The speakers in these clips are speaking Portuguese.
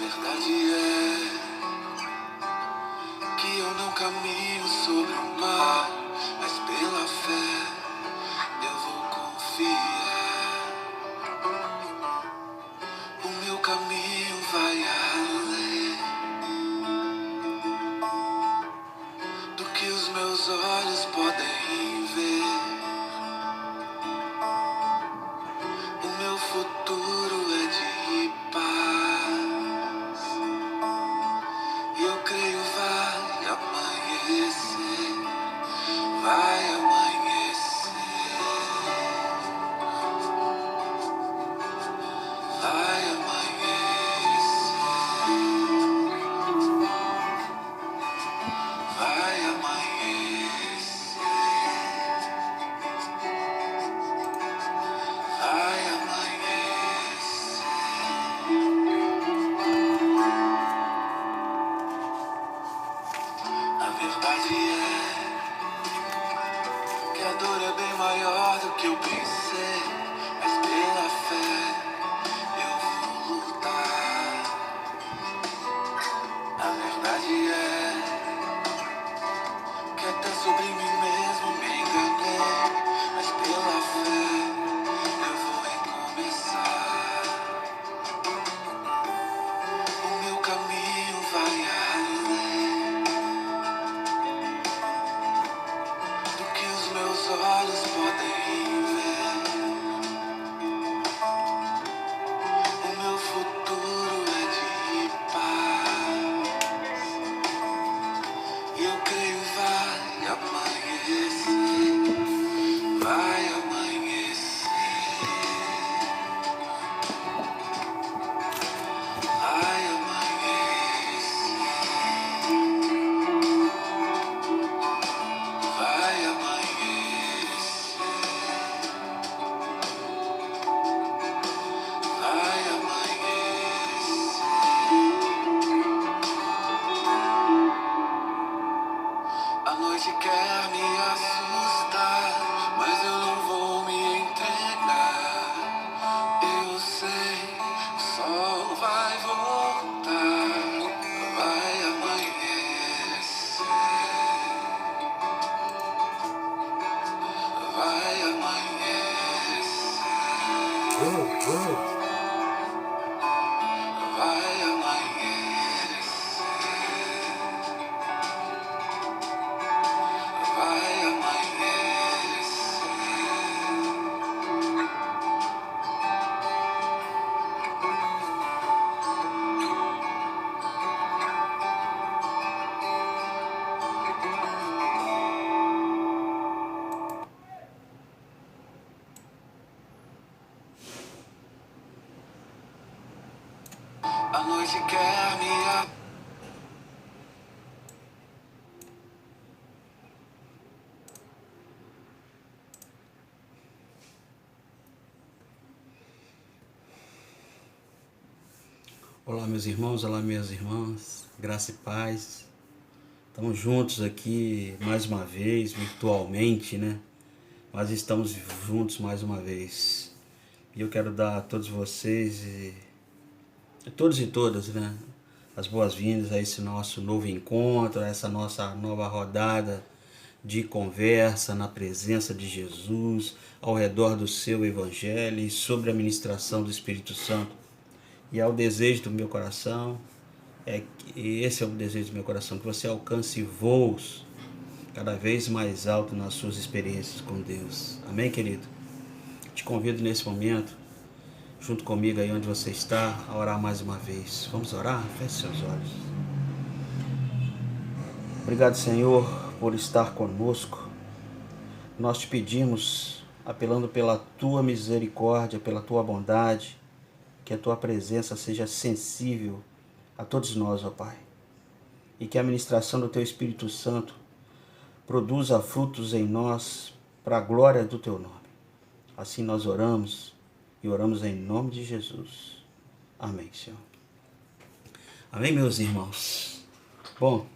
verdade é que eu não caminho sobre o mar, mas pela fé eu vou confiar. O meu caminho vai além do que os meus olhos podem ver. O meu futuro é de paz e eu creio vai amanhecer, vai amanhecer, vai amanhecer, vai amanhecer, vai amanhecer. A verdade é que a dor é bem maior do que eu pensei, mas pela fé eu vou lutar. A verdade é que até sobre mim mesmo me enganei, mas pela fé eu vou recomeçar. O meu caminho vai além do que os meus olhos podem ver. O meu futuro é de paz e eu creio vai amanhecer, vai amanhecer, vai amanhecer, vai amanhecer, vai amanhecer. A noite quer me assustar, mas eu não vou me entregar. Eu sei, o sol vai voltar, vai amanhecer, vai amanhecer, vai amanhecer, vai amanhecer. A noite quer me assustar. Olá, meus irmãos, olá, minhas irmãs, graça e paz. Estamos juntos aqui mais uma vez, virtualmente, né? Mas estamos juntos mais uma vez. E eu quero dar a todos vocês, todos e todas, né? As boas-vindas a esse nosso novo encontro, a essa nossa nova rodada de conversa na presença de Jesus, ao redor do seu Evangelho e sobre a ministração do Espírito Santo. E é o desejo do meu coração, esse é o desejo do meu coração, que você alcance voos cada vez mais altos nas suas experiências com Deus. Amém, querido? Te convido nesse momento, junto comigo aí onde você está, a orar mais uma vez. Vamos orar? Feche seus olhos. Obrigado, Senhor, por estar conosco. Nós te pedimos, apelando pela tua misericórdia, pela tua bondade, que a tua presença seja sensível a todos nós, ó Pai. E que a ministração do teu Espírito Santo produza frutos em nós para a glória do teu nome. Assim nós oramos e oramos em nome de Jesus. Amém, Senhor. Amém, meus irmãos. Bom,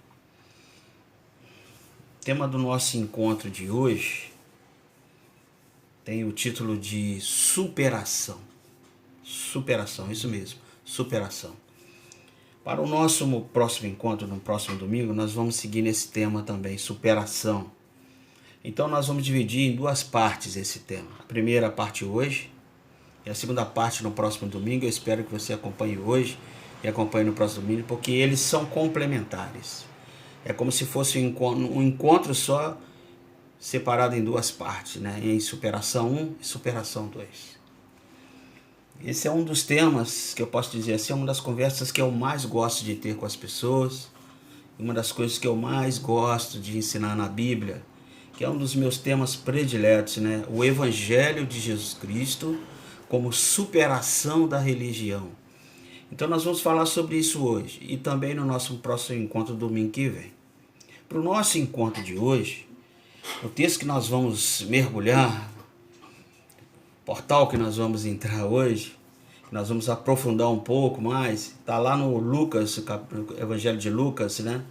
o tema do nosso encontro de hoje tem o título de superação. Superação, isso mesmo, superação. Para o nosso próximo encontro, no próximo domingo, nós vamos seguir nesse tema também, superação. Então nós vamos dividir em duas partes esse tema. A primeira parte hoje e a segunda parte no próximo domingo. Eu espero que você acompanhe hoje e acompanhe no próximo domingo, porque eles são complementares. É como se fosse um encontro só, separado em duas partes, né? Em superação 1 e superação 2. Esse é um dos temas que eu posso dizer assim, é uma das conversas que eu mais gosto de ter com as pessoas, uma das coisas que eu mais gosto de ensinar na Bíblia, que é um dos meus temas prediletos, né? O Evangelho de Jesus Cristo como superação da religião. Então nós vamos falar sobre isso hoje e também no nosso próximo encontro domingo que vem. Para o nosso encontro de hoje, o texto que nós vamos mergulhar, portal que nós vamos entrar hoje, nós vamos aprofundar um pouco mais, está lá no Lucas, Evangelho de Lucas, né?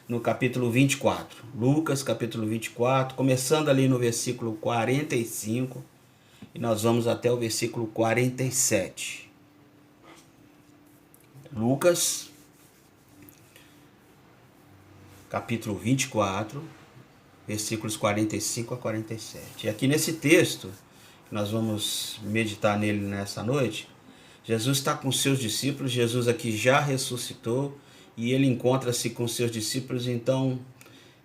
No capítulo 24. Lucas, capítulo 24, começando ali no versículo 45, e nós vamos até o versículo 47. Lucas, capítulo 24, versículos 45 a 47. E aqui nesse texto, nós vamos meditar nele nessa noite, Jesus está com seus discípulos, Jesus aqui já ressuscitou e ele encontra-se com seus discípulos. Então,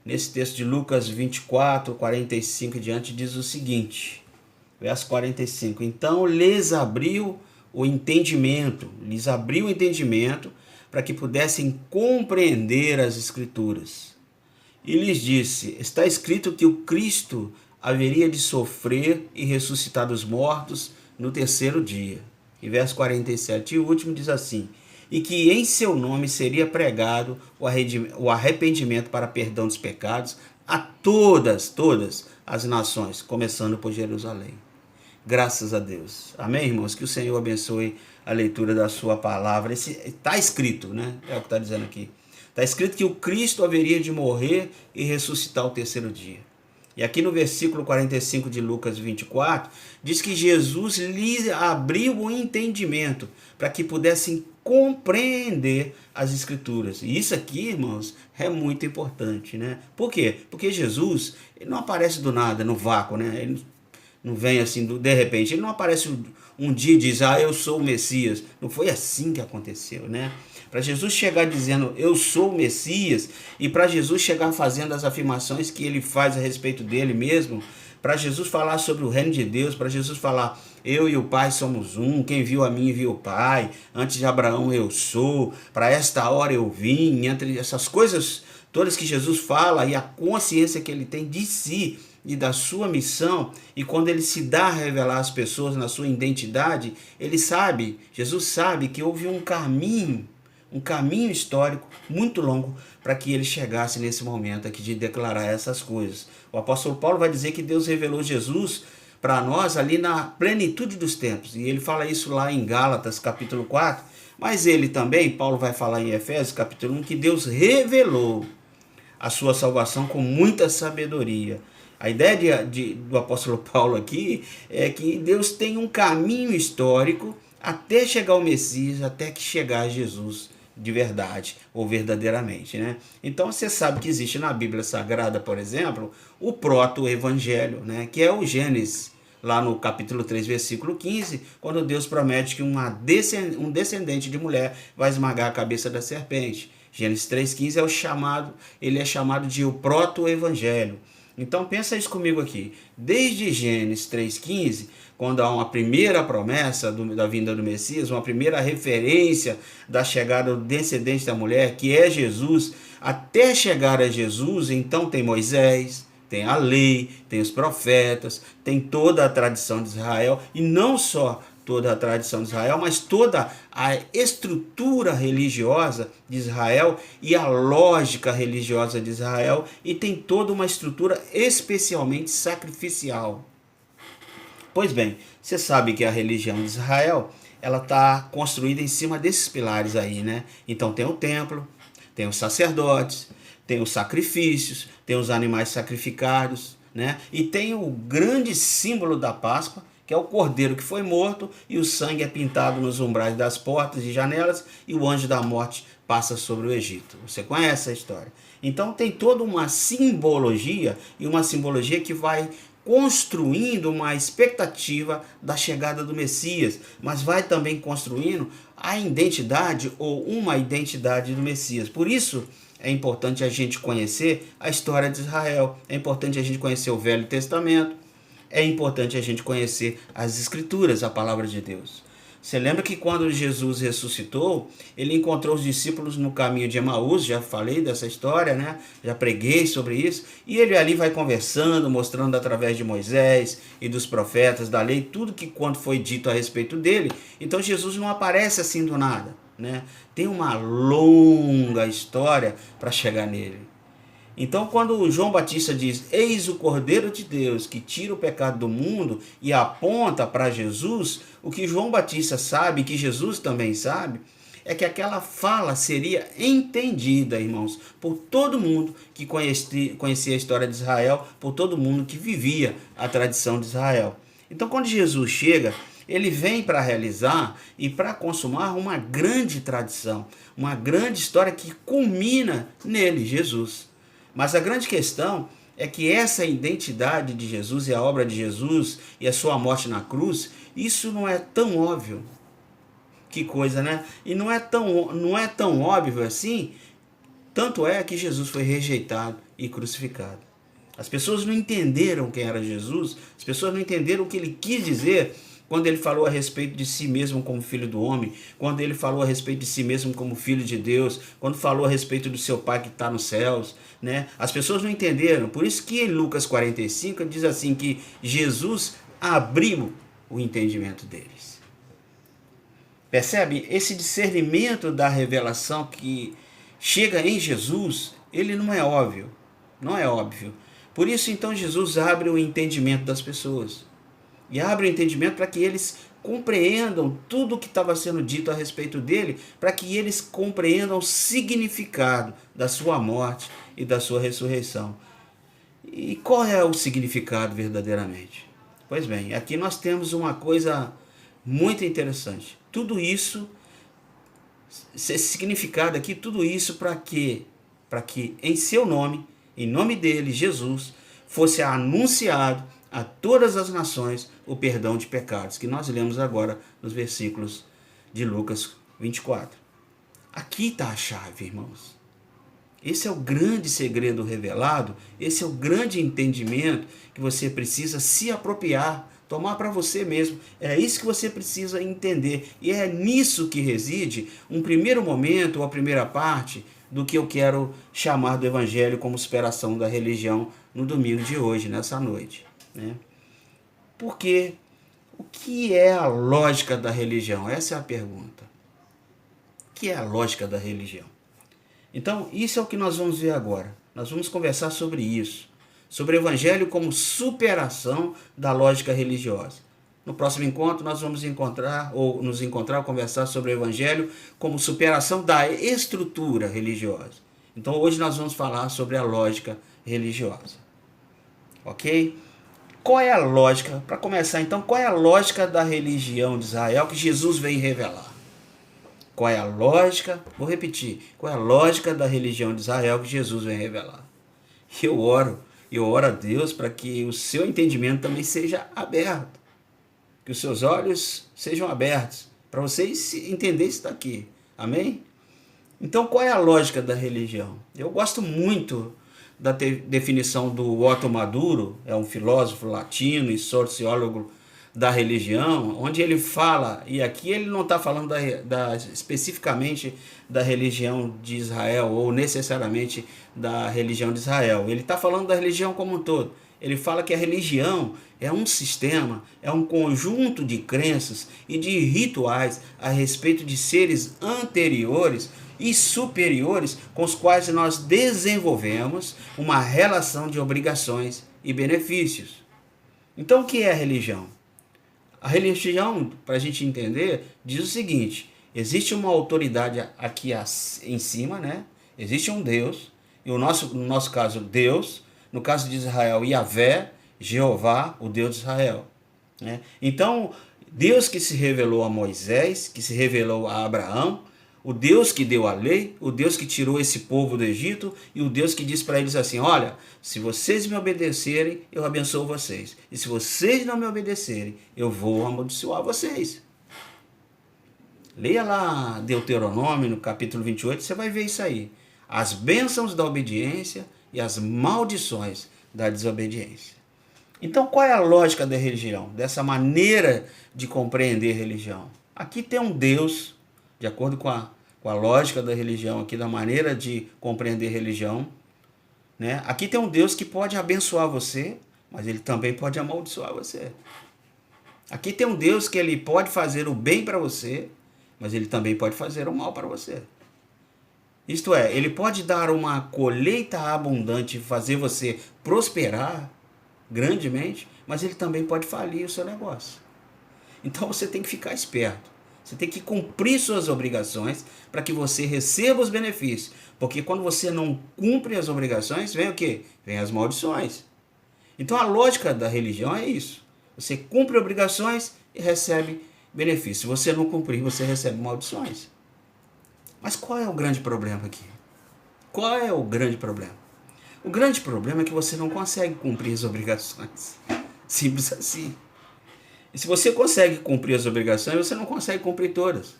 nesse texto de Lucas 24, 45 e diante, diz o seguinte, verso 45, então lhes abriu o entendimento para que pudessem compreender as Escrituras. E lhes disse, está escrito que o Cristo haveria de sofrer e ressuscitar dos mortos no terceiro dia. E verso 47 e último diz assim, e que em seu nome seria pregado o arrependimento para perdão dos pecados a todas as nações, começando por Jerusalém. Graças a Deus. Amém, irmãos? Que o Senhor abençoe a leitura da sua palavra. Está escrito, né? É o que está dizendo aqui. Está escrito que o Cristo haveria de morrer e ressuscitar ao terceiro dia. E aqui no versículo 45 de Lucas 24, diz que Jesus lhe abriu o entendimento para que pudessem compreender as Escrituras. E isso aqui, irmãos, é muito importante, né? Por quê? Porque Jesus ele não aparece do nada, no vácuo, né? Ele não vem assim, de repente. Ele não aparece um dia e diz, eu sou o Messias. Não foi assim que aconteceu, né? Para Jesus chegar dizendo, eu sou o Messias, e para Jesus chegar fazendo as afirmações que ele faz a respeito dele mesmo, para Jesus falar sobre o reino de Deus, para Jesus falar, eu e o Pai somos um, quem viu a mim viu o Pai, antes de Abraão eu sou, para esta hora eu vim, entre essas coisas todas que Jesus fala e a consciência que ele tem de si e da sua missão, e quando ele se dá a revelar às pessoas na sua identidade, ele sabe, Jesus sabe que houve um caminho histórico muito longo para que ele chegasse nesse momento aqui de declarar essas coisas. O apóstolo Paulo vai dizer que Deus revelou Jesus para nós ali na plenitude dos tempos, e ele fala isso lá em Gálatas capítulo 4, mas ele também, Paulo vai falar em Efésios capítulo 1, que Deus revelou a sua salvação com muita sabedoria. A ideia do apóstolo Paulo aqui é que Deus tem um caminho histórico até chegar ao Messias, até que chegar a Jesus de verdade ou verdadeiramente, né? Então você sabe que existe na Bíblia Sagrada, por exemplo, o proto-evangelho, né? Que é o Gênesis, lá no capítulo 3, versículo 15, quando Deus promete que um descendente de mulher vai esmagar a cabeça da serpente. Gênesis 3,15 ele é chamado de o proto-evangelho. Então pensa isso comigo aqui, desde Gênesis 3,15, quando há uma primeira promessa da vinda do Messias, uma primeira referência da chegada do descendente da mulher, que é Jesus, até chegar a Jesus, então tem Moisés, tem a lei, tem os profetas, tem toda a tradição de Israel, e não só toda a tradição de Israel, mas toda a estrutura religiosa de Israel e a lógica religiosa de Israel, e tem toda uma estrutura especialmente sacrificial. Pois bem, você sabe que a religião de Israel, ela está construída em cima desses pilares aí, né? Então tem o templo, tem os sacerdotes, tem os sacrifícios, tem os animais sacrificados, né? E tem o grande símbolo da Páscoa, que é o cordeiro que foi morto e o sangue é pintado nos umbrais das portas e janelas e o anjo da morte passa sobre o Egito. Você conhece a história. Então tem toda uma simbologia e uma simbologia que vai construindo uma expectativa da chegada do Messias, mas vai também construindo a identidade ou uma identidade do Messias. Por isso é importante a gente conhecer a história de Israel, é importante a gente conhecer o Velho Testamento, é importante a gente conhecer as Escrituras, a palavra de Deus. Você lembra que quando Jesus ressuscitou, ele encontrou os discípulos no caminho de Emaús, já falei dessa história, né? Já preguei sobre isso, e ele ali vai conversando, mostrando através de Moisés e dos profetas da lei, tudo que quanto foi dito a respeito dele. Então Jesus não aparece assim do nada, né? Tem uma longa história para chegar nele. Então, quando João Batista diz, eis o Cordeiro de Deus que tira o pecado do mundo e aponta para Jesus, o que João Batista sabe, que Jesus também sabe, é que aquela fala seria entendida, irmãos, por todo mundo que conhecia a história de Israel, por todo mundo que vivia a tradição de Israel. Então, quando Jesus chega, ele vem para realizar e para consumar uma grande tradição, uma grande história que culmina nele, Jesus. Mas a grande questão é que essa identidade de Jesus e a obra de Jesus e a sua morte na cruz, isso não é tão óbvio. Que coisa, né? E não é tão óbvio assim, tanto é que Jesus foi rejeitado e crucificado. As pessoas não entenderam quem era Jesus, as pessoas não entenderam o que ele quis dizer quando ele falou a respeito de si mesmo como filho do homem, quando ele falou a respeito de si mesmo como filho de Deus, quando falou a respeito do seu Pai que está nos céus, né? As pessoas não entenderam, por isso que em Lucas 45 diz assim que Jesus abriu o entendimento deles. Percebe? Esse discernimento da revelação que chega em Jesus, ele não é óbvio, não é óbvio. Por isso então Jesus abre o entendimento das pessoas. E abre o entendimento para que eles compreendam tudo o que estava sendo dito a respeito dele, para que eles compreendam o significado da sua morte e da sua ressurreição. E qual é o significado verdadeiramente? Pois bem, aqui nós temos uma coisa muito interessante. Tudo isso, esse significado aqui, tudo isso para quê? Para que em seu nome, em nome dele, Jesus, fosse anunciado a todas as nações o perdão de pecados, que nós lemos agora nos versículos de Lucas 24. Aqui está a chave, irmãos. Esse é o grande segredo revelado, esse é o grande entendimento que você precisa se apropriar, tomar para você mesmo. É isso que você precisa entender. E é nisso que reside um primeiro momento, ou a primeira parte, do que eu quero chamar do Evangelho como superação da religião no domingo de hoje, nessa noite. Né? Porque o que é a lógica da religião? Essa é a pergunta. O que é a lógica da religião? Então, isso é o que nós vamos ver agora. Nós vamos conversar sobre isso. Sobre o Evangelho como superação da lógica religiosa. No próximo encontro, nós vamos nos encontrar, conversar sobre o Evangelho como superação da estrutura religiosa. Então, hoje nós vamos falar sobre a lógica religiosa. Ok? Qual é a lógica? Para começar, então, qual é a lógica da religião de Israel que Jesus veio revelar? Qual é a lógica? Vou repetir. Qual é a lógica da religião de Israel que Jesus veio revelar? Eu oro a Deus para que o seu entendimento também seja aberto. Que os seus olhos sejam abertos para vocês entenderem isso daqui. Amém? Então, qual é a lógica da religião? Eu gosto muito da definição do Otto Maduro, é um filósofo latino e sociólogo da religião, onde ele fala, e aqui ele não está falando especificamente da religião de Israel, ou necessariamente da religião de Israel, ele está falando da religião como um todo. Ele fala que a religião é um sistema, é um conjunto de crenças e de rituais a respeito de seres anteriores e superiores com os quais nós desenvolvemos uma relação de obrigações e benefícios. Então, o que é a religião? A religião, para a gente entender, diz o seguinte: existe uma autoridade aqui em cima, né? Existe um Deus, e no nosso caso, Deus, no caso de Israel, Yahvé, Jeová, o Deus de Israel. né? Então, Deus que se revelou a Moisés, que se revelou a Abraão, o Deus que deu a lei, o Deus que tirou esse povo do Egito e o Deus que diz para eles assim, olha, se vocês me obedecerem, eu abençoo vocês. E se vocês não me obedecerem, eu vou amaldiçoar vocês. Leia lá Deuteronômio, no capítulo 28, você vai ver isso aí. As bênçãos da obediência e as maldições da desobediência. Então, qual é a lógica da religião? Dessa maneira de compreender religião. Aqui tem um Deus, de acordo com a lógica da religião, aqui da maneira de compreender religião, né? Aqui tem um Deus que pode abençoar você, mas ele também pode amaldiçoar você. Aqui tem um Deus que ele pode fazer o bem para você, mas ele também pode fazer o mal para você. Isto é, ele pode dar uma colheita abundante e fazer você prosperar grandemente, mas ele também pode falir o seu negócio. Então você tem que ficar esperto. Você tem que cumprir suas obrigações para que você receba os benefícios. Porque quando você não cumpre as obrigações, vem o quê? Vem as maldições. Então a lógica da religião é isso. Você cumpre obrigações e recebe benefícios. Se você não cumprir, você recebe maldições. Mas qual é o grande problema aqui? Qual é o grande problema? O grande problema é que você não consegue cumprir as obrigações. Simples assim. E se você consegue cumprir as obrigações, você não consegue cumprir todas.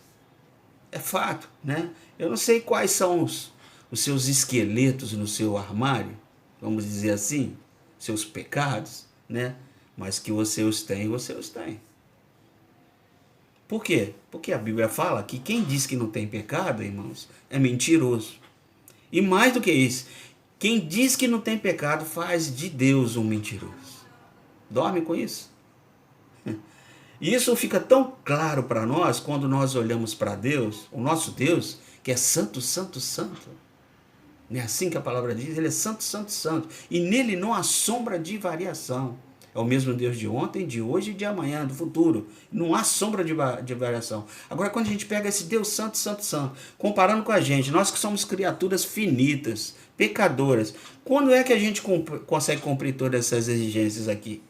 É fato, né? Eu não sei quais são os seus esqueletos no seu armário, vamos dizer assim, seus pecados, né? Mas que você os tem, você os tem. Por quê? Porque a Bíblia fala que quem diz que não tem pecado, irmãos, é mentiroso. E mais do que isso, quem diz que não tem pecado faz de Deus um mentiroso. Dorme com isso? E isso fica tão claro para nós quando nós olhamos para Deus, o nosso Deus, que é santo, santo, santo. Não é assim que a palavra diz? Ele é santo, santo, santo. E nele não há sombra de variação. É o mesmo Deus de ontem, de hoje e de amanhã, do futuro. Não há sombra de variação. Agora, quando a gente pega esse Deus santo, santo, santo, comparando com a gente, nós que somos criaturas finitas, pecadoras, quando é que a gente consegue cumprir todas essas exigências aqui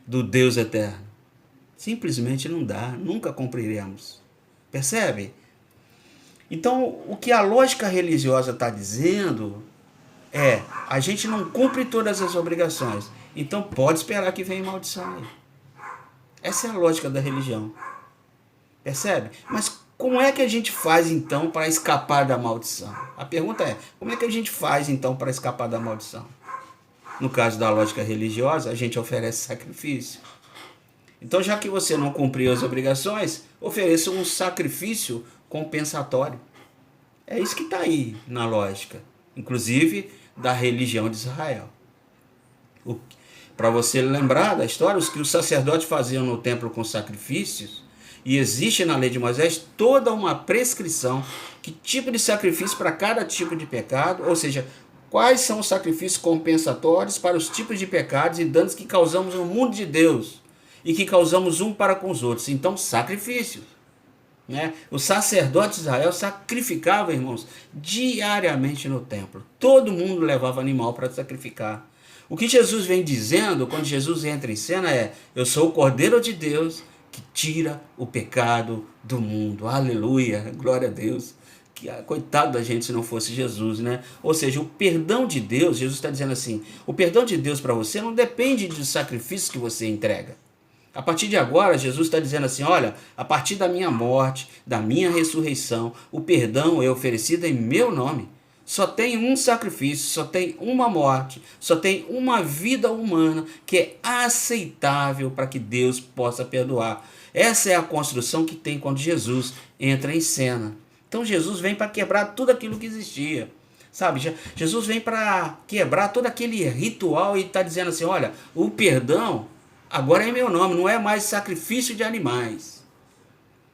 do Deus eterno? Simplesmente não dá, nunca cumpriremos. Percebe? Então, o que a lógica religiosa está dizendo é, a gente não cumpre todas as obrigações, então pode esperar que venha maldição aí. Essa é a lógica da religião. Percebe? Mas como é que a gente faz então para escapar da maldição? A pergunta é, como é que a gente faz então para escapar da maldição? No caso da lógica religiosa, a gente oferece sacrifício. Então, já que você não cumpriu as obrigações, ofereça um sacrifício compensatório. É isso que está aí na lógica, inclusive da religião de Israel. Para você lembrar da história, os que os sacerdotes faziam no templo com sacrifícios, e existe na lei de Moisés toda uma prescrição, que tipo de sacrifício para cada tipo de pecado, ou seja, quais são os sacrifícios compensatórios para os tipos de pecados e danos que causamos no mundo de Deus, e que causamos um para com os outros. Então, sacrifícios. Né? Os sacerdotes de Israel sacrificavam, irmãos, diariamente no templo. Todo mundo levava animal para sacrificar. O que Jesus vem dizendo, quando Jesus entra em cena, é: eu sou o Cordeiro de Deus que tira o pecado do mundo. Aleluia, glória a Deus. Coitado da gente se não fosse Jesus, né? Ou seja, o perdão de Deus, Jesus está dizendo assim, o perdão de Deus para você não depende dos sacrifícios que você entrega. A partir de agora, Jesus está dizendo assim, olha, a partir da minha morte, da minha ressurreição, o perdão é oferecido em meu nome. Só tem um sacrifício, só tem uma morte, só tem uma vida humana que é aceitável para que Deus possa perdoar. Essa é a construção que tem quando Jesus entra em cena. Então Jesus vem para quebrar tudo aquilo que existia. Sabe, Jesus vem para quebrar todo aquele ritual e está dizendo assim, olha, o perdão agora é em meu nome, não é mais sacrifício de animais.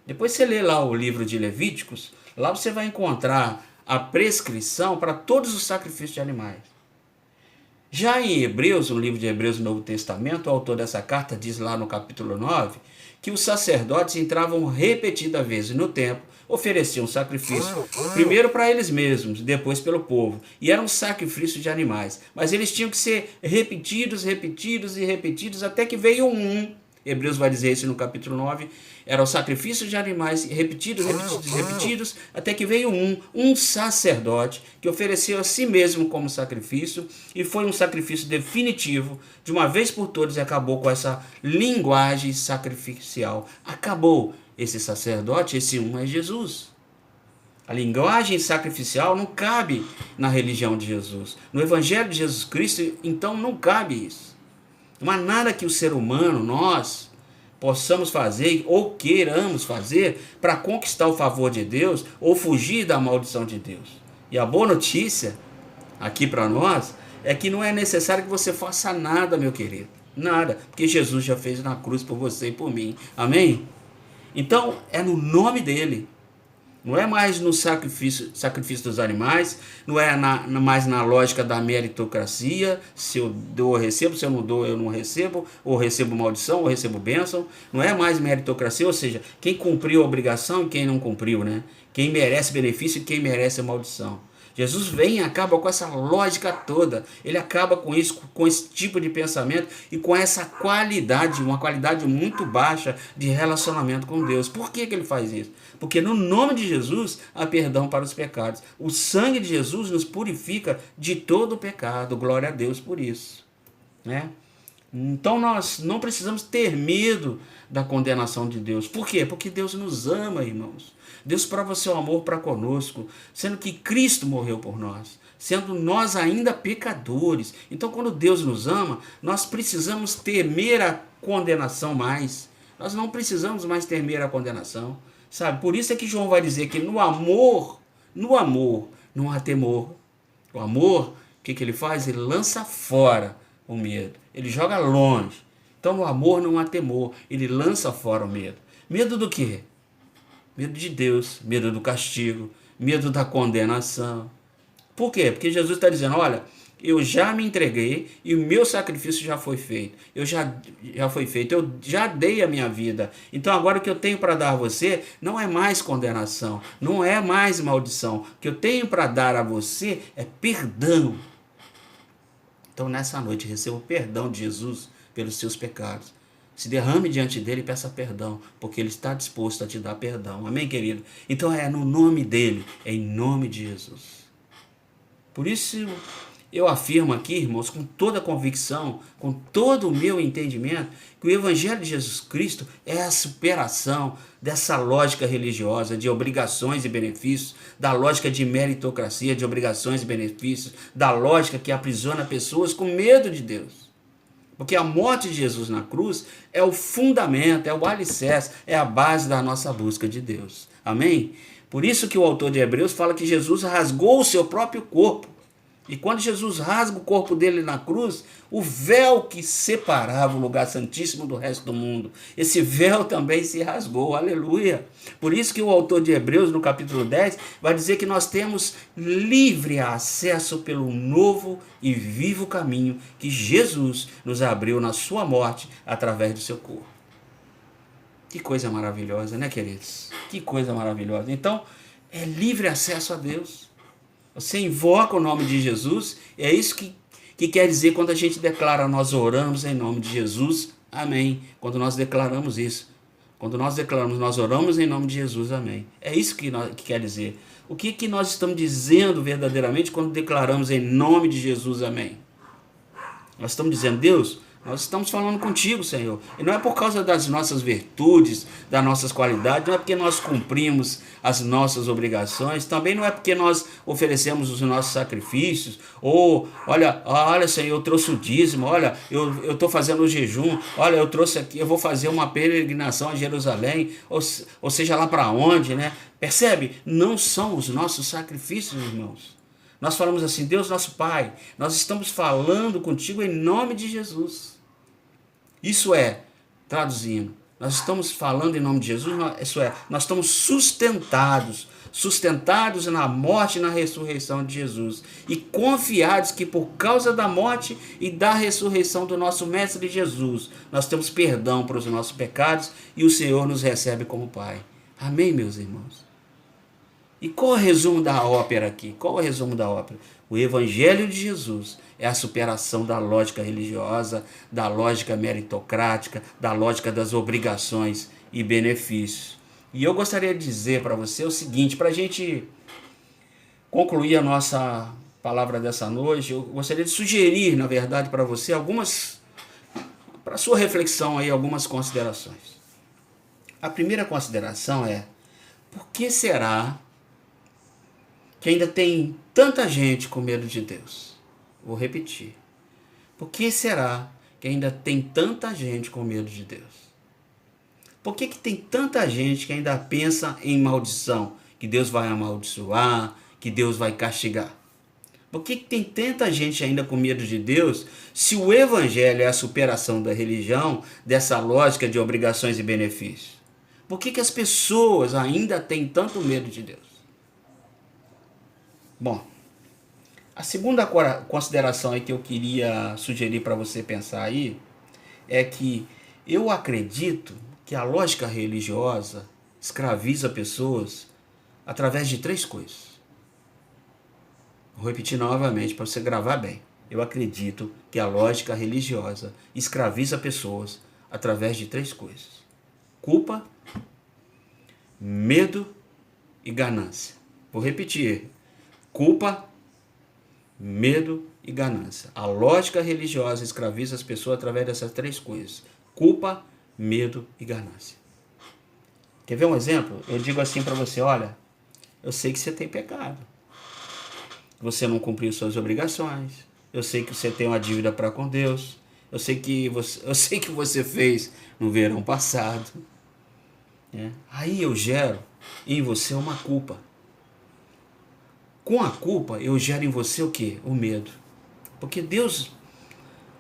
Depois você lê lá o livro de Levíticos, lá você vai encontrar a prescrição para todos os sacrifícios de animais. Já em Hebreus, no livro de Hebreus do Novo Testamento, o autor dessa carta diz lá no capítulo 9, que os sacerdotes entravam repetidas vezes no templo, ofereciam sacrifício, primeiro para eles mesmos, depois pelo povo, e eram sacrifícios de animais, mas eles tinham que ser repetidos, repetidos e repetidos, até que veio um Hebreus vai dizer isso no capítulo 9, era o sacrifício de animais repetidos, até que veio um sacerdote que ofereceu a si mesmo como sacrifício, e foi um sacrifício definitivo, de uma vez por todas, e acabou com essa linguagem sacrificial. Acabou. Esse sacerdote, esse é Jesus. A linguagem sacrificial não cabe na religião de Jesus. No Evangelho de Jesus Cristo, então, não cabe isso. Não há nada que o ser humano, nós, possamos fazer ou queiramos fazer para conquistar o favor de Deus ou fugir da maldição de Deus. E a boa notícia aqui para nós é que não é necessário que você faça nada, meu querido. Nada, porque Jesus já fez na cruz por você e por mim. Amém? Então, é no nome dele. Não é mais no sacrifício dos animais, não é mais na lógica da meritocracia, se eu dou eu recebo, se eu não dou eu não recebo, ou recebo maldição, ou recebo bênção. Não é mais meritocracia, ou seja, quem cumpriu a obrigação e quem não cumpriu, né? Quem merece benefício e quem merece a maldição. Jesus vem e acaba com essa lógica toda. Ele acaba com isso, com esse tipo de pensamento e com essa qualidade, uma qualidade muito baixa de relacionamento com Deus. Por que ele faz isso? Porque no nome de Jesus há perdão para os pecados. O sangue de Jesus nos purifica de todo o pecado. Glória a Deus por isso, né? Então nós não precisamos ter medo da condenação de Deus. Por quê? Porque Deus nos ama, irmãos. Deus prova seu amor para conosco, sendo que Cristo morreu por nós, sendo nós ainda pecadores. Então, quando Deus nos ama, nós precisamos temer a condenação mais. Nós não precisamos mais temer a condenação, sabe? Por isso é que João vai dizer que no amor não há temor. O amor, o que ele faz? Ele lança fora o medo, ele joga longe. Então, no amor não há temor, ele lança fora o medo. Medo do quê? Medo de Deus, medo do castigo, medo da condenação. Por quê? Porque Jesus está dizendo, olha, eu já me entreguei e o meu sacrifício já foi feito. Eu já dei a minha vida. Então agora o que eu tenho para dar a você não é mais condenação, não é mais maldição. O que eu tenho para dar a você é perdão. Então nessa noite receba o perdão de Jesus pelos seus pecados. Se derrame diante dele e peça perdão, porque ele está disposto a te dar perdão. Amém, querido? Então é no nome dele, é em nome de Jesus. Por isso eu afirmo aqui, irmãos, com toda a convicção, com todo o meu entendimento, que o Evangelho de Jesus Cristo é a superação dessa lógica religiosa de obrigações e benefícios, da lógica de meritocracia, de obrigações e benefícios, da lógica que aprisiona pessoas com medo de Deus. Porque a morte de Jesus na cruz é o fundamento, é o alicerce, é a base da nossa busca de Deus. Amém? Por isso que o autor de Hebreus fala que Jesus rasgou o seu próprio corpo. E quando Jesus rasga o corpo dele na cruz, o véu que separava o lugar santíssimo do resto do mundo, esse véu também se rasgou, aleluia. Por isso que o autor de Hebreus, no capítulo 10, vai dizer que nós temos livre acesso pelo novo e vivo caminho que Jesus nos abriu na sua morte através do seu corpo. Que coisa maravilhosa, né, queridos? Que coisa maravilhosa. Então, é livre acesso a Deus. Você invoca o nome de Jesus, é isso que quer dizer quando a gente declara, nós oramos em nome de Jesus, amém. Quando nós declaramos isso, quando nós declaramos, nós oramos em nome de Jesus, amém. É isso que quer dizer. O que nós estamos dizendo verdadeiramente quando declaramos em nome de Jesus, amém? Nós estamos dizendo, Deus, nós estamos falando contigo, Senhor. E não é por causa das nossas virtudes, das nossas qualidades, não é porque nós cumprimos as nossas obrigações, também não é porque nós oferecemos os nossos sacrifícios, ou, olha, Senhor, eu trouxe o dízimo, olha, eu estou fazendo o jejum, olha, eu trouxe aqui, eu vou fazer uma peregrinação a Jerusalém, ou seja lá para onde, né? Percebe? Não são os nossos sacrifícios, irmãos. Nós falamos assim, Deus nosso Pai, nós estamos falando contigo em nome de Jesus. Isso é, traduzindo, nós estamos falando em nome de Jesus, nós estamos sustentados na morte e na ressurreição de Jesus, e confiados que por causa da morte e da ressurreição do nosso Mestre Jesus, nós temos perdão para os nossos pecados e o Senhor nos recebe como Pai. Amém, meus irmãos? E qual é o resumo da ópera aqui? Qual é o resumo da ópera? O Evangelho de Jesus é a superação da lógica religiosa, da lógica meritocrática, da lógica das obrigações e benefícios. E eu gostaria de dizer para você o seguinte, para a gente concluir a nossa palavra dessa noite, eu gostaria de sugerir, na verdade, para você algumas, para sua reflexão aí, algumas considerações. A primeira consideração é: por que será que ainda tem tanta gente com medo de Deus? Vou repetir. Por que será que ainda tem tanta gente com medo de Deus? Por que tem tanta gente que ainda pensa em maldição? Que Deus vai amaldiçoar, que Deus vai castigar? Por que tem tanta gente ainda com medo de Deus, se o Evangelho é a superação da religião, dessa lógica de obrigações e benefícios? Por que as pessoas ainda têm tanto medo de Deus? Bom, a segunda consideração aí que eu queria sugerir para você pensar aí é que eu acredito que a lógica religiosa escraviza pessoas através de 3 coisas. Vou repetir novamente para você gravar bem. Eu acredito que a lógica religiosa escraviza pessoas através de 3 coisas: culpa, medo e ganância. Vou repetir: culpa, medo e ganância. A lógica religiosa escraviza as pessoas através dessas 3 coisas: culpa, medo e ganância. Quer ver um exemplo? Eu digo assim para você: olha, eu sei que você tem pecado, você não cumpriu suas obrigações, eu sei que você tem uma dívida para com Deus, eu sei que você fez no verão passado. Aí eu gero em você uma culpa. Com a culpa, eu gero em você o quê? O medo. Porque Deus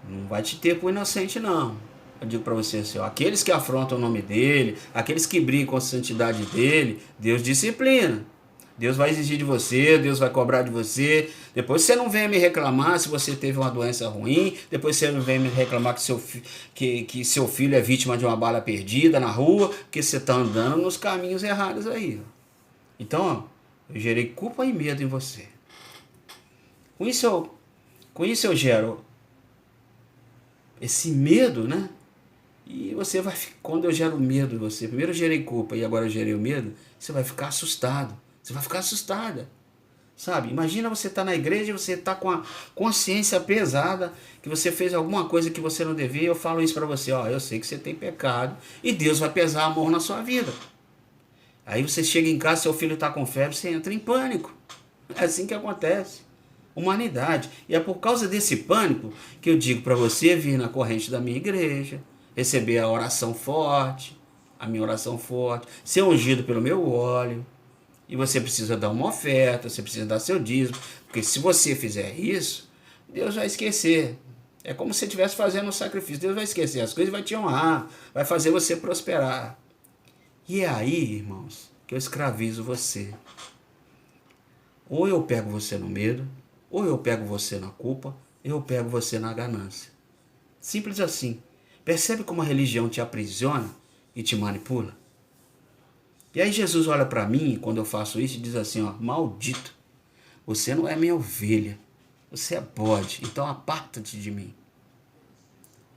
não vai te ter por inocente, não. Eu digo para você assim, ó, aqueles que afrontam o nome dele, aqueles que brigam com a santidade dele, Deus disciplina. Deus vai exigir de você, Deus vai cobrar de você. Depois você não vem me reclamar se você teve uma doença ruim. Depois você não vem me reclamar que seu filho é vítima de uma bala perdida na rua, porque você está andando nos caminhos errados aí. Então, ó, eu gerei culpa e medo em você. Com isso eu gero esse medo, né? E você vai, quando eu gero medo em você, primeiro eu gerei culpa e agora eu gerei o medo, você vai ficar assustado. Você vai ficar assustada, sabe? Imagina você estar na igreja e você está com a consciência pesada, que você fez alguma coisa que você não devia. Eu falo isso para você, ó, eu sei que você tem pecado e Deus vai pesar amor na sua vida. Aí você chega em casa, seu filho está com febre, você entra em pânico. É assim que acontece. Humanidade. E é por causa desse pânico que eu digo para você vir na corrente da minha igreja, receber a oração forte, a minha oração forte, ser ungido pelo meu óleo. E você precisa dar uma oferta, você precisa dar seu dízimo, porque se você fizer isso, Deus vai esquecer. É como se você estivesse fazendo um sacrifício. Deus vai esquecer as coisas e vai te honrar, vai fazer você prosperar. E é aí, irmãos, que eu escravizo você. Ou eu pego você no medo, ou eu pego você na culpa, ou eu pego você na ganância. Simples assim. Percebe como a religião te aprisiona e te manipula? E aí Jesus olha para mim, quando eu faço isso, e diz assim, ó, maldito, você não é minha ovelha, você é bode, então aparta-te de mim.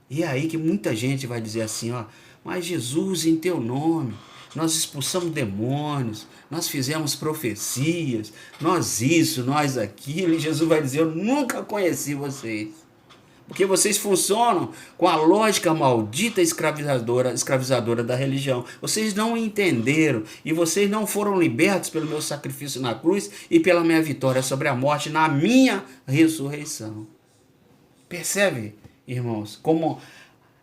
E é aí que muita gente vai dizer assim, ó, mas Jesus, em teu nome, nós expulsamos demônios, nós fizemos profecias, nós isso, nós aquilo, e Jesus vai dizer, eu nunca conheci vocês. Porque vocês funcionam com a lógica maldita escravizadora da religião. Vocês não entenderam e vocês não foram libertos pelo meu sacrifício na cruz e pela minha vitória sobre a morte na minha ressurreição. Percebe, irmãos, como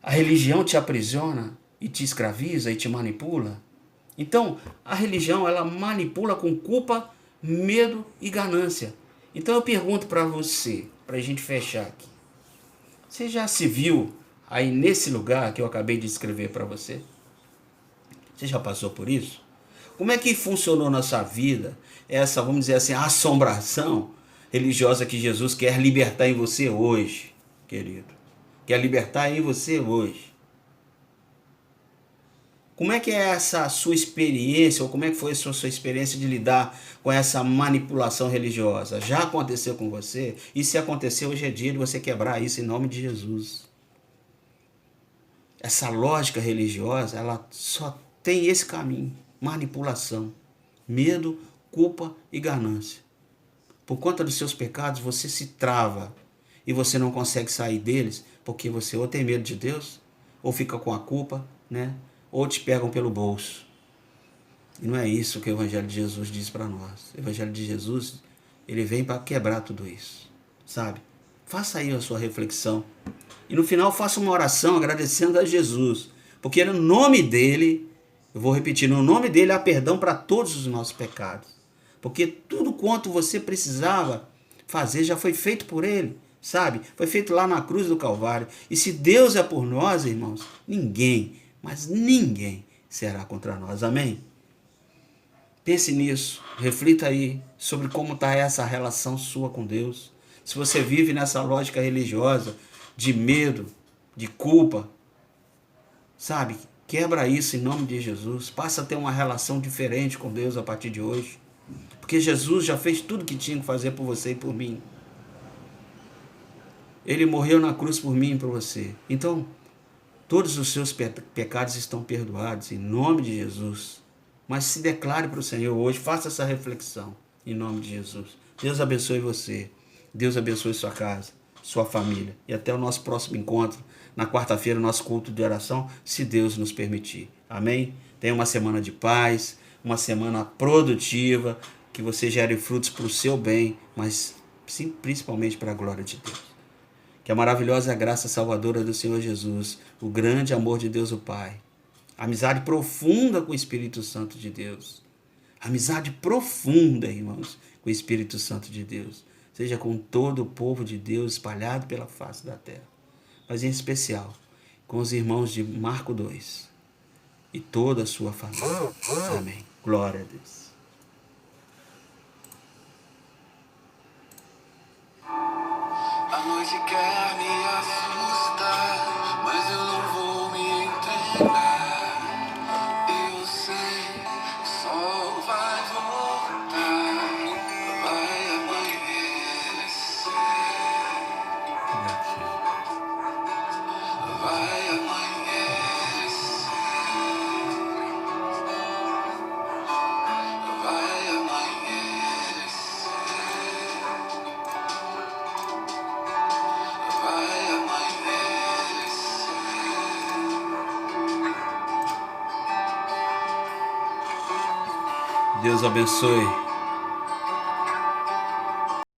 a religião te aprisiona e te escraviza e te manipula? Então, a religião, ela manipula com culpa, medo e ganância. Então eu pergunto para você, para a gente fechar aqui. Você já se viu aí nesse lugar que eu acabei de escrever para você? Você já passou por isso? Como é que funcionou na sua vida essa, vamos dizer assim, assombração religiosa que Jesus quer libertar em você hoje, querido? Quer libertar em você hoje. Como é que é essa sua experiência, ou como é que foi a sua experiência de lidar com essa manipulação religiosa? Já aconteceu com você? E se aconteceu, hoje é dia de você quebrar isso em nome de Jesus. Essa lógica religiosa, ela só tem esse caminho: manipulação, medo, culpa e ganância. Por conta dos seus pecados, você se trava e você não consegue sair deles porque você ou tem medo de Deus, ou fica com a culpa, né? Ou te pegam pelo bolso. E não é isso que o Evangelho de Jesus diz para nós. O Evangelho de Jesus, ele vem para quebrar tudo isso, sabe? Faça aí a sua reflexão. E no final faça uma oração agradecendo a Jesus, porque no nome dele, eu vou repetir, no nome dele há perdão para todos os nossos pecados. Porque tudo quanto você precisava fazer já foi feito por ele, sabe? Foi feito lá na cruz do Calvário. E se Deus é por nós, irmãos, ninguém, mas ninguém será contra nós. Amém? Pense nisso, reflita aí sobre como está essa relação sua com Deus. Se você vive nessa lógica religiosa de medo, de culpa, sabe? Quebra isso em nome de Jesus. Passa a ter uma relação diferente com Deus a partir de hoje. Porque Jesus já fez tudo que tinha que fazer por você e por mim. Ele morreu na cruz por mim e por você. Então, todos os seus pecados estão perdoados em nome de Jesus. Mas se declare para o Senhor hoje, faça essa reflexão em nome de Jesus. Deus abençoe você. Deus abençoe sua casa, sua família. E até o nosso próximo encontro, na quarta-feira, nosso culto de oração, se Deus nos permitir. Amém? Tenha uma semana de paz, uma semana produtiva, que você gere frutos para o seu bem, mas sim, principalmente para a glória de Deus. Que a maravilhosa graça salvadora do Senhor Jesus, o grande amor de Deus o Pai, a amizade profunda com o Espírito Santo de Deus, amizade profunda, irmãos, com o Espírito Santo de Deus, seja com todo o povo de Deus espalhado pela face da terra, mas em especial com os irmãos de Marco 2 e toda a sua família. Amém. Glória a Deus. A noite quer me assustar, mas eu não vou me entregar. Eu sei, o sol vai voltar, vai amanhecer, vai amanhecer, vai amanhecer, vai amanhecer. Deus abençoe.